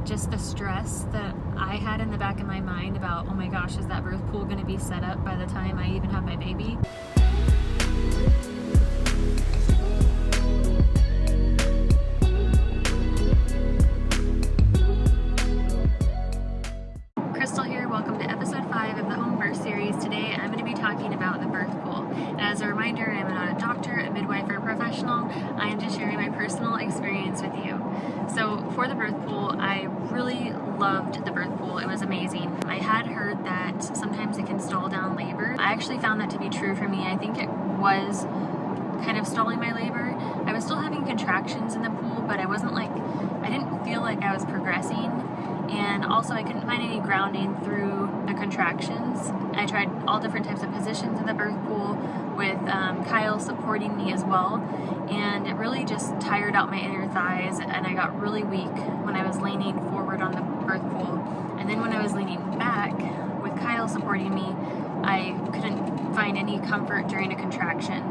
just the stress that I had in the back of my mind about, oh my gosh, is that birth pool going to be set up by the time I even have my baby? Crystal here, welcome to episode 5 of the home birth series. Today I'm going to be talking about the birth pool. And as a reminder, I'm not a doctor, a midwife, or a professional. I am just sharing my personal experience with you. So for the birth pool, I really loved the birth pool. It was amazing. I had heard that sometimes it can stall down labor. I actually found that to be true for me. I think it was kind of stalling my labor. I was still having contractions in the pool, but I didn't feel like I was progressing. And also I couldn't find any grounding through the contractions. I tried all different types of positions in the birth pool with Kyle supporting me as well, and it really just tired out my inner thighs, and I got really weak when I was leaning forward on the birth pool. And then when I was leaning back with Kyle supporting me, I couldn't find any comfort during a contraction.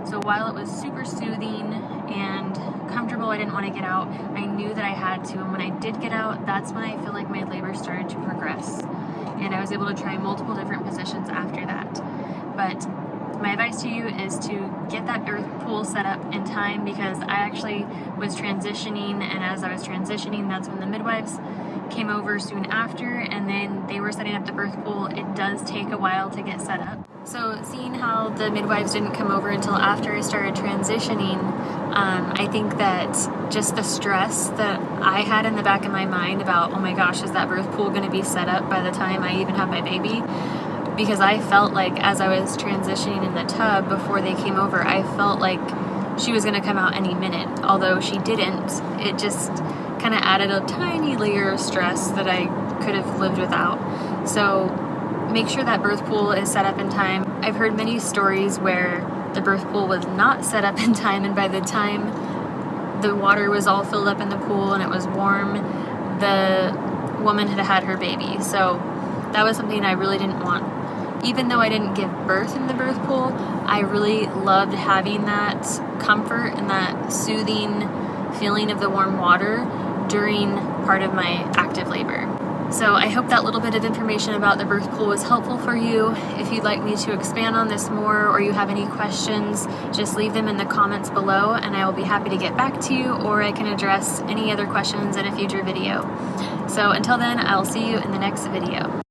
So while it was super soothing and comfortable, I didn't want to get out, I knew that I had to, and when I did get out, that's when I feel like my labor started to progress, and I was able to try multiple different positions after that. But my advice to you is to get that birth pool set up in time, because I actually was transitioning, and as I was transitioning, that's when the midwives came over soon after, and then they were setting up the birth pool. It does take a while to get set up. So seeing how the midwives didn't come over until after I started transitioning, I think that just the stress that I had in the back of my mind about, oh my gosh, is that birth pool going to be set up by the time I even have my baby? Because I felt like as I was transitioning in the tub before they came over, I felt like she was going to come out any minute. Although she didn't, it just kind of added a tiny layer of stress that I could have lived without. So make sure that birth pool is set up in time. I've heard many stories where the birth pool was not set up in time, and by the time the water was all filled up in the pool and it was warm, the woman had had her baby. So that was something I really didn't want. Even though I didn't give birth in the birth pool, I really loved having that comfort and that soothing feeling of the warm water during part of my active labor. So I hope that little bit of information about the birth pool was helpful for you. If you'd like me to expand on this more, or you have any questions, just leave them in the comments below, and I will be happy to get back to you, or I can address any other questions in a future video. So until then, I'll see you in the next video.